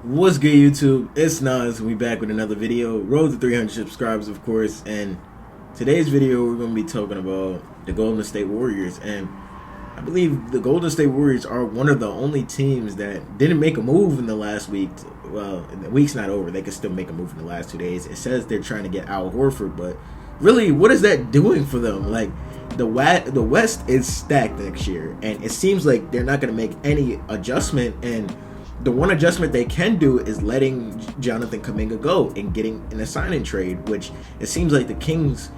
What's good, YouTube? It's Nas. We back with another video. Road to 300 subscribers, of course. And today's video, we're going to be talking about the Golden State Warriors. And I believe the Golden State Warriors are one of the only teams that didn't make a move in the last week. Well, the week's not over. They could still make a move in the last 2 days. It says they're trying to get Al Horford, but really, what is that doing for them? Like, the West is stacked next year, and it seems like they're not going to make any adjustment. And the one adjustment they can do is letting Jonathan Kuminga go and getting in a signing trade, which it seems like the Kings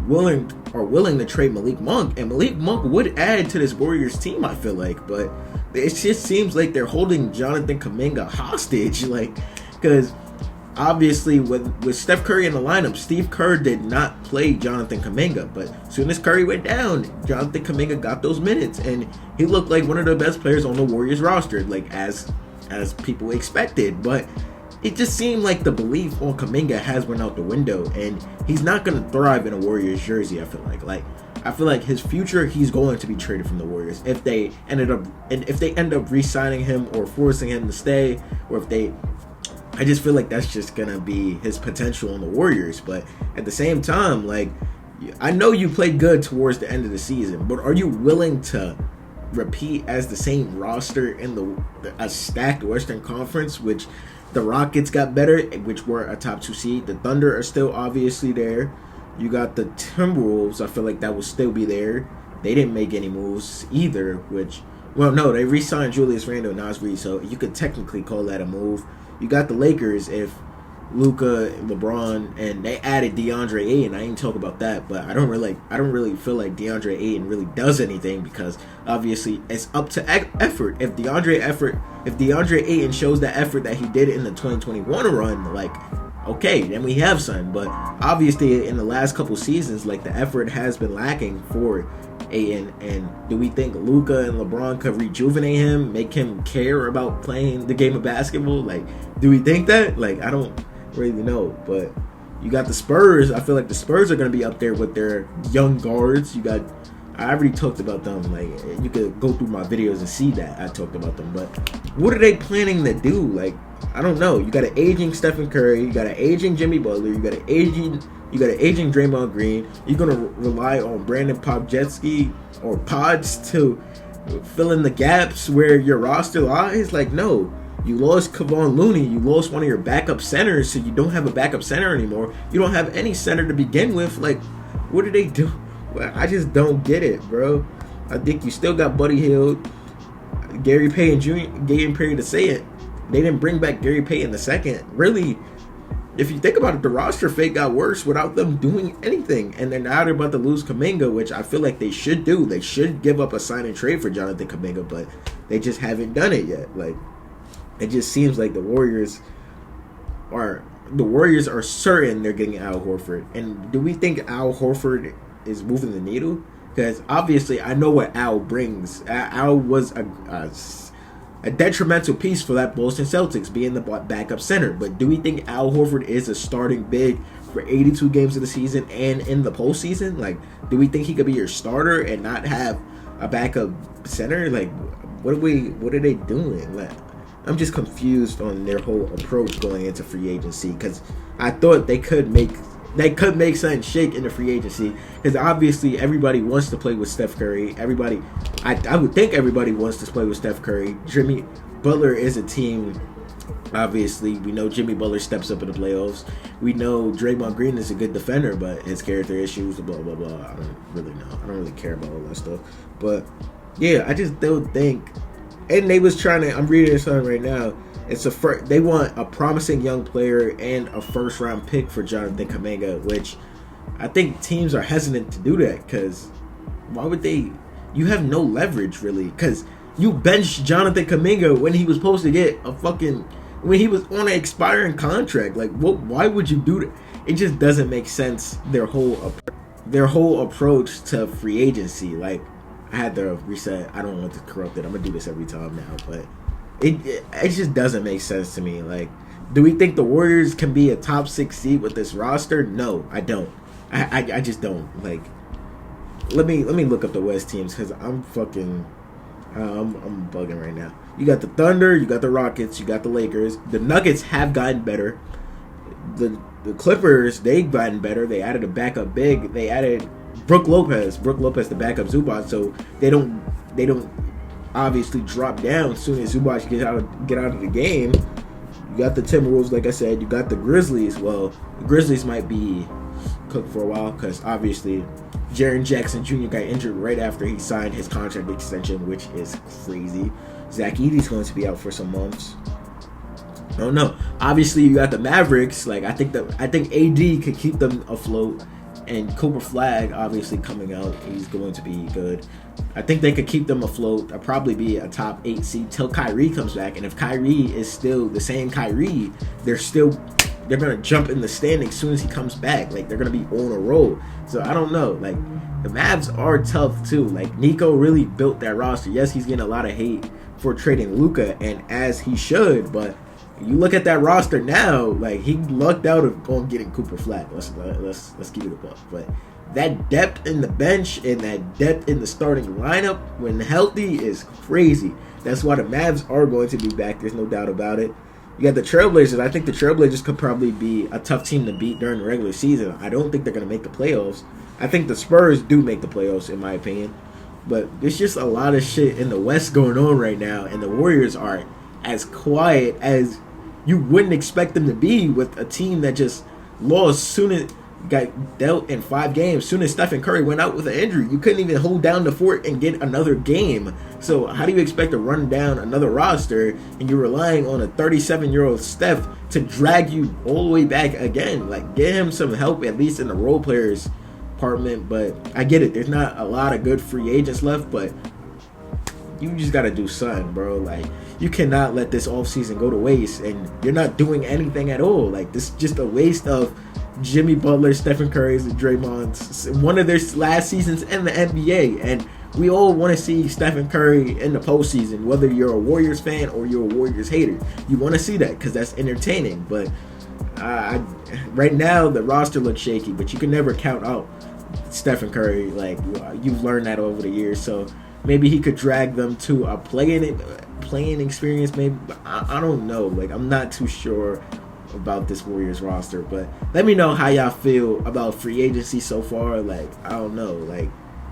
willing to trade Malik Monk, and Malik Monk would add to this Warriors team, I feel like, but it just seems like they're holding Jonathan Kuminga hostage, like, because obviously with Steph Curry in the lineup, Steve Kerr did not play Jonathan Kuminga, but as soon as Curry went down, Jonathan Kuminga got those minutes, and he looked like one of the best players on the Warriors roster, like as people expected. But it just seemed like the belief on Kuminga has went out the window, and he's not going to thrive in a Warriors jersey. I feel like his future, he's going to be traded from the Warriors if they end up re-signing him or forcing him to stay, or if they. I just feel like that's just gonna be his potential on the Warriors. But at the same time, like, I know you played good towards the end of the season, but are you willing to repeat as the same roster in a stacked Western Conference, which the Rockets got better, which were a top 2 seed. The Thunder are still obviously there. You got the Timberwolves. I feel like that will still be there. They didn't make any moves either, which, well, no, they re-signed Julius Randle and Naz Reid, so you could technically call that a move. You got the Lakers if Luka, LeBron, and they added DeAndre Ayton. I ain't talk about that, but I don't really feel like DeAndre Ayton really does anything, because obviously it's up to effort. If DeAndre Ayton shows the effort that he did in the 2021 run, like, okay, then we have some. But obviously in the last couple seasons, like, the effort has been lacking for Ayton. And do we think Luka and LeBron could rejuvenate him, make him care about playing the game of basketball? Like, do we think that? Like, I don't really know. But you got the Spurs. I feel like the Spurs are going to be up there with their young guards. I already talked about them. Like, you could go through my videos and see that I talked about them. But what are they planning to do? Like, I don't know. You got an aging Stephen Curry. You got an aging Jimmy Butler. You got an aging Draymond Green. You're gonna rely on Brandon Podjetsky or Pods to fill in the gaps where your roster lies? Like, no. You lost Kevon Looney. You lost one of your backup centers, so you don't have a backup center anymore. You don't have any center to begin with. Like, what do they do? Well, I just don't get it, bro. I think you still got Buddy Hield, Gary Payton Jr., Gary Perry to say it. They didn't bring back Gary Payton the second. Really, if you think about it, the roster fate got worse without them doing anything. And then now they're about to lose Kuminga, which I feel like they should do. They should give up a sign and trade for Jonathan Kuminga, but they just haven't done it yet. Like, it just seems like the Warriors are certain they're getting Al Horford. And do we think Al Horford is moving the needle? Because obviously I know what Al brings. Al was a detrimental piece for that Boston Celtics, being the backup center. But do we think Al Horford is a starting big for 82 games of the season and in the postseason? Like, do we think he could be your starter and not have a backup center? Like, what are they doing? Like, I'm just confused on their whole approach going into free agency, because I thought they could make something shake in the free agency, because obviously everybody wants to play with Steph Curry. I would think everybody wants to play with Steph Curry. Jimmy Butler is a team. Obviously, we know Jimmy Butler steps up in the playoffs. We know Draymond Green is a good defender, but his character issues, blah, blah, blah. I don't really know. I don't really care about all that stuff. But, yeah, I just don't think. And they was trying to, I'm reading something right now. They want a promising young player and a first-round pick for Jonathan Kuminga, which I think teams are hesitant to do that, because why would they? You have no leverage, really, because you benched Jonathan Kuminga when he was supposed to get when he was on an expiring contract. Like, why would you do that? It just doesn't make sense, their whole approach to free agency. Like, I had to reset. I don't want to corrupt it. I'm going to do this every time now, but it just doesn't make sense to me. Like, do we think the Warriors can be a top 6 seed with this roster? No, I don't. I just don't. Like, let me look up the West teams, because I'm bugging right now. You got the Thunder, you got the Rockets, you got the Lakers. The Nuggets have gotten better. The Clippers, they've gotten better. They added a backup big. They added Brook Lopez, the backup Zubac, so they don't obviously drop down as soon as Zubac get out of the game. You got the Timberwolves, like I said. You got the Grizzlies. Well, the Grizzlies might be cooked for a while because obviously Jaren Jackson Jr. got injured right after he signed his contract extension, which is crazy. Zach Edey's going to be out for some months. I don't know. Obviously, you got the Mavericks. Like I think AD could keep them afloat, and Cooper Flag obviously coming out. He's going to be good. I think they could keep them afloat. They'll probably be a top 8 seed till Kyrie comes back. And if Kyrie is still the same Kyrie, they're gonna jump in the standings as soon as he comes back. Like they're gonna be on a roll. So I don't know. Like the Mavs are tough too. Like Nico really built that roster. Yes, he's getting a lot of hate for trading Luka, and as he should, but you look at that roster now, like he lucked out of going getting Cooper Flag. Let's keep it above. But that depth in the bench and that depth in the starting lineup when healthy is crazy. That's why the Mavs are going to be back. There's no doubt about it. You got the Trailblazers. I think the Trailblazers could probably be a tough team to beat during the regular season. I don't think they're going to make the playoffs. I think the Spurs do make the playoffs, in my opinion. But there's just a lot of shit in the West going on right now, and the Warriors are as quiet as you wouldn't expect them to be with a team that just lost soon as got dealt in 5 games. Soon as Stephen Curry went out with an injury, you couldn't even hold down the fort and get another game. So how do you expect to run down another roster and you're relying on a 37-year-old Steph to drag you all the way back again? Like, get him some help at least in the role players department. But I get it. There's not a lot of good free agents left, but you just got to do something, bro. Like, you cannot let this offseason go to waste, and you're not doing anything at all. Like, this is just a waste of Jimmy Butler, Stephen Curry's, and Draymond's, one of their last seasons in the NBA. And we all want to see Stephen Curry in the postseason, whether you're a Warriors fan or you're a Warriors hater. You want to see that because that's entertaining. But right now, the roster looks shaky, but you can never count out Stephen Curry. Like, you've learned that over the years. So maybe he could drag them to a playing experience, maybe. I don't know. Like, I'm not too sure about this Warriors roster, but let me know how y'all feel about free agency so far. Like, I don't know. Like,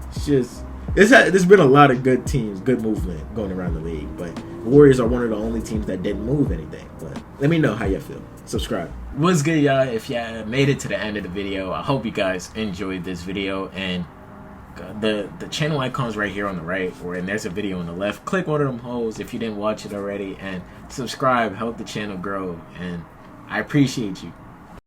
it's just there's been a lot of good teams, good movement going around the league, but the Warriors are one of the only teams that didn't move anything. But let me know how y'all feel. Subscribe. What's good, y'all? If y'all made it to the end of the video, I hope you guys enjoyed this video. And the channel icon's right here on the right, and there's a video on the left. Click one of them holes if you didn't watch it already, and subscribe. Help the channel grow, and I appreciate you.